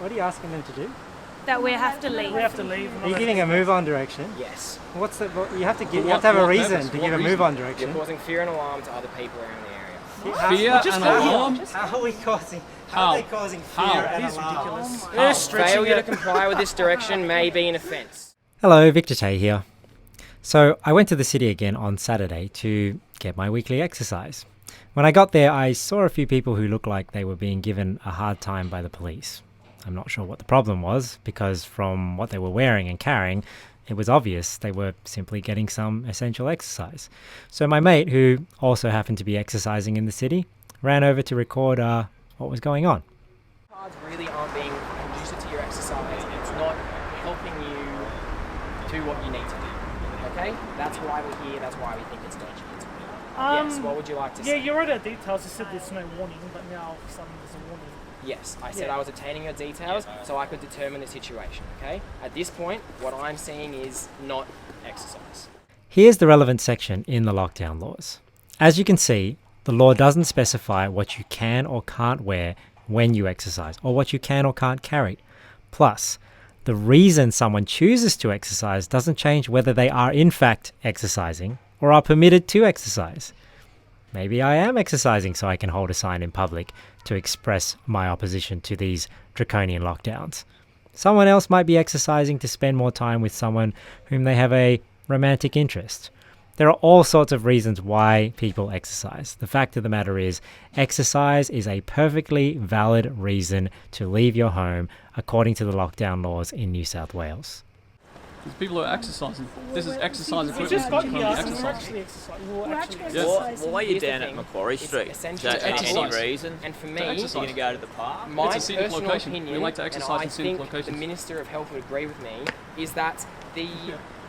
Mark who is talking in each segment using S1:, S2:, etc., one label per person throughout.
S1: What are you asking them to do?
S2: That we have to leave.
S3: We have to leave.
S1: Are you giving a move on direction?
S4: Yes.
S1: What's the? You have to have a reason to give a move on direction.
S4: You're causing fear and alarm to other people around the area.
S1: Fear
S3: and
S1: alarm? How are we causing? How are they causing fear and
S3: It is
S1: alarm?
S3: ridiculous.
S4: Failure to comply with this direction may be an offence.
S5: Hello, Victor Tay here. So I went to the city again on Saturday to get my weekly exercise. When I got there, I saw a few people who looked like they were being given a hard time by the police. I'm not sure what the problem was, because from what they were wearing and carrying, it was obvious they were simply getting some essential exercise. So my mate, who also happened to be exercising in the city, ran over to record what was going on.
S4: Cards really aren't being conducive to your exercise. It's not helping you do what you need to do. Okay? That's why we're here. That's why we think it's dangerous. Yes, what would you like to say?
S3: Yeah, you wrote our details. You said there's no warning, but now all of a sudden there's a warning.
S4: Yes, I said I was obtaining your details so I could determine the situation, okay? At this point, what I'm seeing is not exercise.
S5: Here's the relevant section in the lockdown laws. As you can see, the law doesn't specify what you can or can't wear when you exercise, or what you can or can't carry. Plus, the reason someone chooses to exercise doesn't change whether they are in fact exercising or are permitted to exercise. Maybe I am exercising so I can hold a sign in public to express my opposition to these draconian lockdowns. Someone else might be exercising to spend more time with someone whom they have a romantic interest. There are all sorts of reasons why people exercise. The fact of the matter is, exercise is a perfectly valid reason to leave your home according to the lockdown laws in New South Wales.
S6: There's people who are exercising. This is exercise
S3: We
S6: equipment.
S3: just got
S6: You
S3: here
S6: can't
S3: and
S6: be
S3: we're
S6: exercising.
S3: actually exercising. We're actually
S6: exercising.
S7: Why are you
S4: Here's the
S7: down at
S4: thing,
S7: Macquarie
S4: it's
S7: Street?
S4: essential
S7: Any
S6: exercise.
S7: reason?
S4: And for
S6: To
S4: me,
S6: exercise.
S7: You're going to go to the park?
S4: my
S6: It's a scenic
S4: personal
S6: location.
S4: opinion,
S6: We like to
S4: and
S6: exercise
S4: I
S6: in scenic
S4: think
S6: locations.
S4: the Minister of Health would agree with me, is that the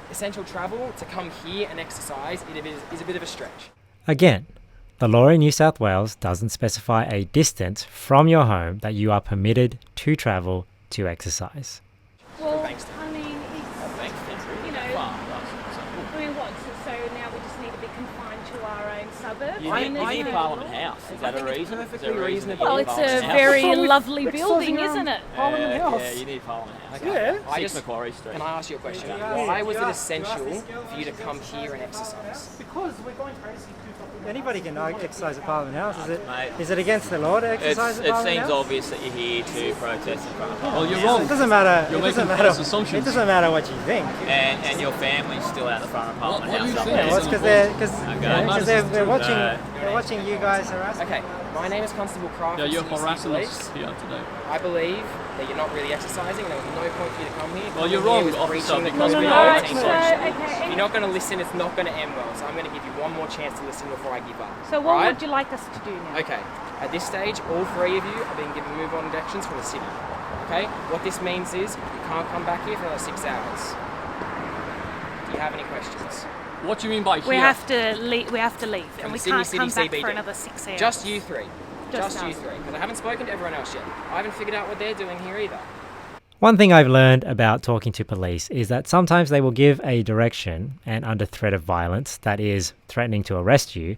S4: essential travel to come here and exercise is a bit of a stretch.
S5: Again, the law in New South Wales doesn't specify a distance from your home that you are permitted to travel to exercise.
S2: Well,
S4: Bankston.
S2: I mean, you know, I mean, what? So now we just need to be confined to our own suburb.
S7: You need Parliament House. Is that a reason? Is there a reason that you
S2: Well,
S7: need
S2: it's
S7: Parliament
S2: a
S7: House?
S2: very lovely
S3: exercising
S2: building,
S3: around
S2: isn't it?
S3: Parliament
S7: Yeah,
S3: House.
S7: yeah, you need Parliament House.
S3: Yeah.
S4: I
S7: 6
S4: just,
S7: Macquarie Street.
S4: can I ask you a question? Why was it essential for you to come here and exercise?
S3: Because we're going to AC 2.
S1: Anybody can exercise at Parliament House.
S7: Mate,
S1: Is it against the law to exercise at
S7: it
S1: Parliament
S7: seems
S1: House?
S7: obvious that you're here to protest in front of
S6: Well,
S7: Parliament.
S6: you're
S1: It
S6: wrong.
S1: doesn't matter.
S6: You're
S1: It doesn't
S6: making
S1: matter.
S6: false assumptions.
S1: It doesn't matter what you think.
S7: And your family's still out the front of Parliament
S6: What do
S7: House
S6: you
S7: up
S6: think?
S7: there.
S1: Well, it's because they're watching you guys harass.
S4: Okay, my name is Constable Craft.
S6: Yeah,
S4: from
S6: you're
S4: Sydney City
S6: harassing
S4: Police.
S6: us here today.
S4: I believe that you're not really exercising and there was no point for you to come here.
S6: Well, you're
S4: Coming here
S6: wrong,
S4: was
S6: officer,
S4: breaching the
S6: because we
S4: COVID-19
S6: are
S2: Alright,
S6: exercising.
S2: so,
S4: laws.
S2: okay.
S4: If you're not going to listen, it's not going to end well. So I'm going to give you one more chance to listen before I give up.
S2: So what
S4: Right?
S2: would you like us to do now?
S4: Okay, at this stage, all three of you are being given move-on directions from the city. Okay, what this means is you can't come back here for another 6 hours. Do you have any questions?
S6: What do you mean by here?
S2: We have to leave. We have to leave, and we
S4: Sydney
S2: can't come
S4: City
S2: back for
S4: CBD.
S2: another 6 hours.
S4: Just you three.
S2: Just
S4: you
S2: us.
S4: three. Because I haven't spoken to everyone else yet. I haven't figured out what they're doing here either.
S5: One thing I've learned about talking to police is that sometimes they will give a direction, and under threat of violence, that is, threatening to arrest you,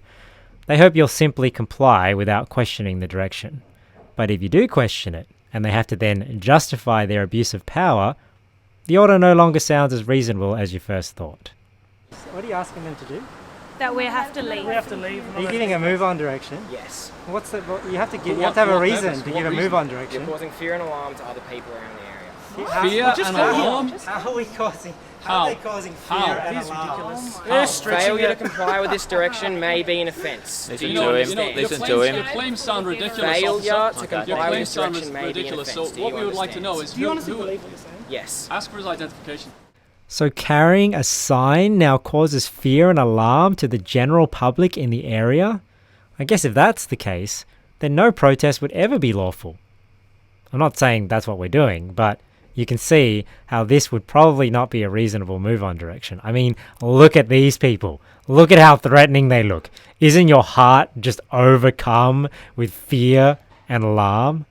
S5: they hope you'll simply comply without questioning the direction. But if you do question it, and they have to then justify their abuse of power, the order no longer sounds as reasonable as you first thought.
S1: What are you asking them to do?
S2: that we have to leave.
S3: We have to leave.
S1: Are you giving a move on direction?
S4: Yes.
S1: What's the? You have to
S6: For
S1: give. You
S6: what-
S1: have to have
S6: for
S1: a
S6: what
S1: reason
S6: purpose?
S1: to
S6: What
S1: give a
S6: reason?
S1: move on
S4: You're
S1: direction.
S4: causing fear and alarm to other people around the area.
S6: Fear
S3: just
S6: and
S3: got here.
S6: alarm?
S1: How are we causing? How
S6: How?
S1: are they causing fear
S6: How?
S1: and
S3: It is
S1: alarm?
S3: ridiculous.
S6: How?
S3: They're stretching
S4: Failure to
S3: it.
S4: comply with this direction may be an offence.
S7: Listen
S4: Do
S7: to
S4: you
S7: him.
S4: understand?
S7: Listen to
S6: claims,
S7: him.
S6: Your claims sound ridiculous,
S4: Failure
S6: officer.
S4: to
S7: Okay.
S4: comply
S6: Your
S4: with
S6: claims
S4: this
S6: sound
S4: direction may be an
S6: ridiculous. So
S4: offence. Do
S6: what
S4: you
S6: we would like to
S4: understand?
S6: know is
S3: Do you honestly
S6: who
S3: believe what you're saying?
S4: Yes.
S6: ask for his identification.
S5: So carrying a sign now causes fear and alarm to the general public in the area? I guess if that's the case, then no protest would ever be lawful. I'm not saying that's what we're doing, but you can see how this would probably not be a reasonable move on direction. I mean, look at these people. Look at how threatening they look. Isn't your heart just overcome with fear and alarm?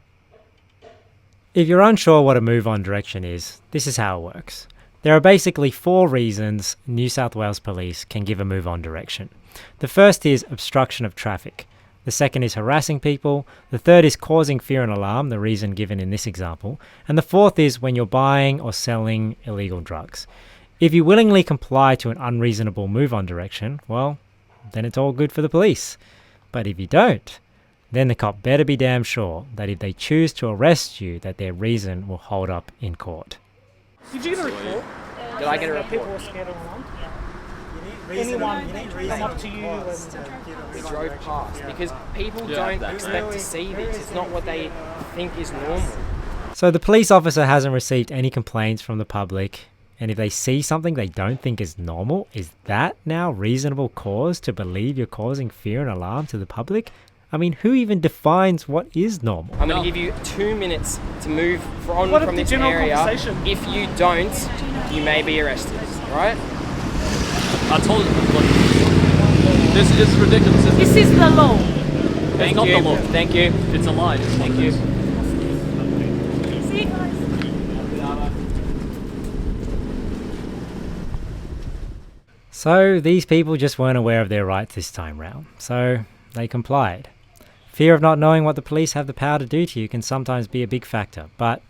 S5: If you're unsure what a move on direction is, this is how it works. There are basically 4 reasons New South Wales Police can give a move on direction. The first is obstruction of traffic. The second is harassing people. The third is causing fear and alarm, the reason given in this example. And the fourth is when you're buying or selling illegal drugs. If you willingly comply to an unreasonable move-on direction, well, then it's all good for the police. But if you don't, then the cop better be damn sure that if they choose to arrest you, that their reason will hold up in court.
S3: Did you get a report?
S4: Did I get a
S3: People
S4: report?
S3: were scared online?
S1: Reason,
S3: Anyone
S1: you need
S3: come
S1: reason
S3: up to you
S1: cause
S3: and-
S1: to give a
S4: We
S1: move-on
S4: drove
S1: direction.
S4: past because people
S6: Yeah,
S4: don't
S6: exactly.
S4: expect to see this. It's not what they think is normal.
S5: So the police officer hasn't received any complaints from the public, and if they see something they don't think is normal, is that now reasonable cause to believe you're causing fear and alarm to the public? I mean, who even defines what is normal?
S4: I'm going
S6: No.
S4: to give you 2 minutes to move on
S3: What
S4: from
S3: if the
S4: this
S3: general
S4: area.
S3: conversation?
S4: If you don't, you may be arrested. Right?
S6: I told you. Look, this is ridiculous. Isn't
S2: This
S6: it?
S2: is the law.
S6: It's
S4: Thank
S6: not
S4: you.
S6: the law.
S4: Thank you.
S6: It's a lie. It's
S4: Thank you.
S2: See you guys.
S5: So these people just weren't aware of their rights this time round, so they complied. Fear of not knowing what the police have the power to do to you can sometimes be a big factor, but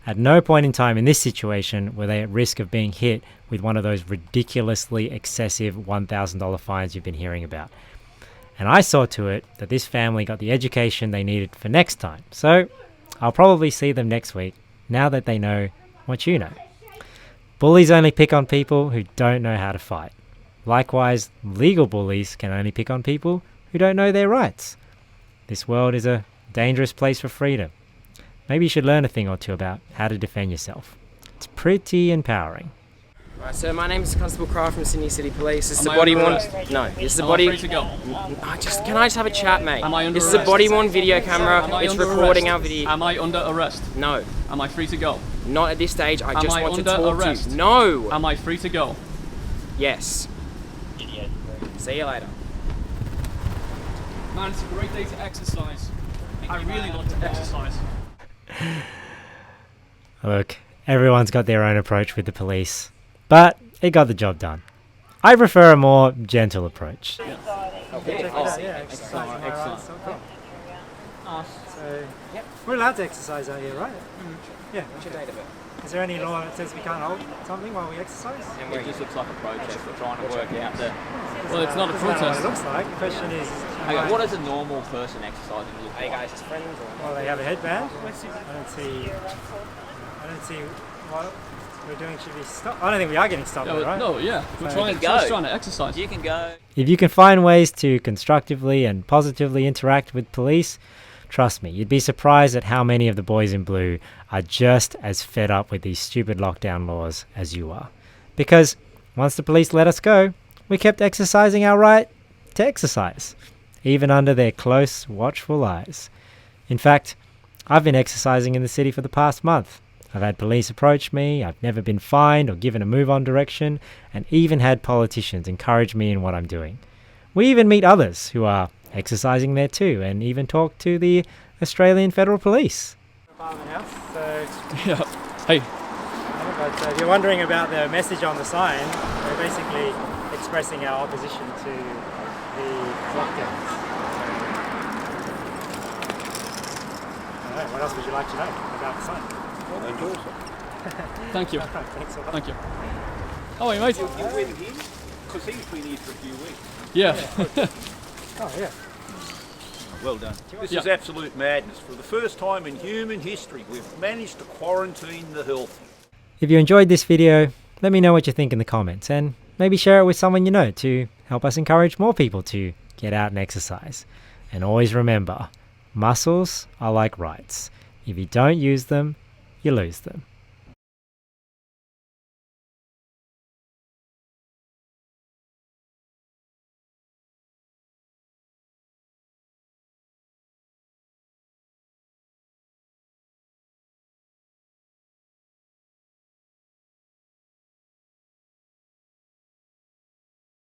S5: at no point in time in this situation were they at risk of being hit with one of those ridiculously excessive $1,000 fines you've been hearing about. And I saw to it that this family got the education they needed for next time, so I'll probably see them next week, now that they know what you know. Bullies only pick on people who don't know how to fight. Likewise, legal bullies can only pick on people who don't know their rights. This world is a dangerous place for freedom. Maybe you should learn a thing or two about how to defend yourself. It's pretty empowering.
S4: Right, so my name is Constable Cry from Sydney City Police. This is
S6: Am
S4: the
S6: I
S4: body
S6: under
S4: worn.
S6: arrest?
S4: No, this is the
S6: Am I
S4: body.
S6: free to go?
S4: Can I just have a chat, mate?
S6: Am I under
S4: This is a
S6: arrest?
S4: body worn video camera.
S6: Am I
S4: It's
S6: under
S4: recording
S6: arrest?
S4: our video.
S6: Am I under arrest?
S4: No,
S6: Am I free to go?
S4: not at this stage. I
S6: Am
S4: just
S6: I
S4: want to
S6: under
S4: talk
S6: arrest?
S4: to you. No.
S6: Am I free to go?
S4: Yes. See you later.
S6: Man, it's a great day to exercise. I really love to exercise.
S5: Look, everyone's got their own approach with the police, but it got the job done. I prefer a more gentle approach.
S4: Okay.
S1: Yeah, exercise my rights, okay. So, we're allowed to exercise out here, right? Yeah.
S4: What's your date of birth?
S1: Is there any law that says we can't hold something while we exercise?
S4: And where
S7: It
S4: are you?
S7: just looks like a protest. We're trying to work out the.
S6: Well, it's not a
S1: Isn't that what
S6: protest.
S1: it looks like. The question is,
S7: Okay, what does a normal person exercising look
S4: Are you
S7: like?
S4: guys just friends or?
S1: well, they have a headband. I don't see what we're doing should be stopped. I don't think we are getting stopped,
S6: Yeah,
S1: though,
S6: but
S1: right?
S6: no, yeah. We're
S1: So-
S6: trying,
S7: You can go.
S6: just trying to exercise.
S7: You can go.
S5: If you can find ways to constructively and positively interact with police, trust me, you'd be surprised at how many of the boys in blue are just as fed up with these stupid lockdown laws as you are. Because once the police let us go, we kept exercising our right to exercise, even under their close, watchful eyes. In fact, I've been exercising in the city for the past month. I've had police approach me, I've never been fined or given a move-on direction, and even had politicians encourage me in what I'm doing. We even meet others who are exercising there too, and even talk to the Australian Federal Police.
S1: Apartment house. So,
S6: Yeah. Hey,
S1: but if you're wondering about the message on the sign, we're basically expressing our opposition to the lockdowns. I don't know, what else would you like to know about the sign?
S6: thank you.
S1: Thanks a lot.
S6: Thank you. How are you, mate?
S8: You're with him? Because he's been here for a few weeks.
S6: Yeah.
S1: Oh, yeah.
S8: Well done. This
S6: Yeah.
S8: is absolute madness. For the first time in human history, we've managed to quarantine the healthy.
S5: If you enjoyed this video, let me know what you think in the comments, and maybe share it with someone you know to help us encourage more people to get out and exercise. And always remember, muscles are like rights. If you don't use them, you lose them.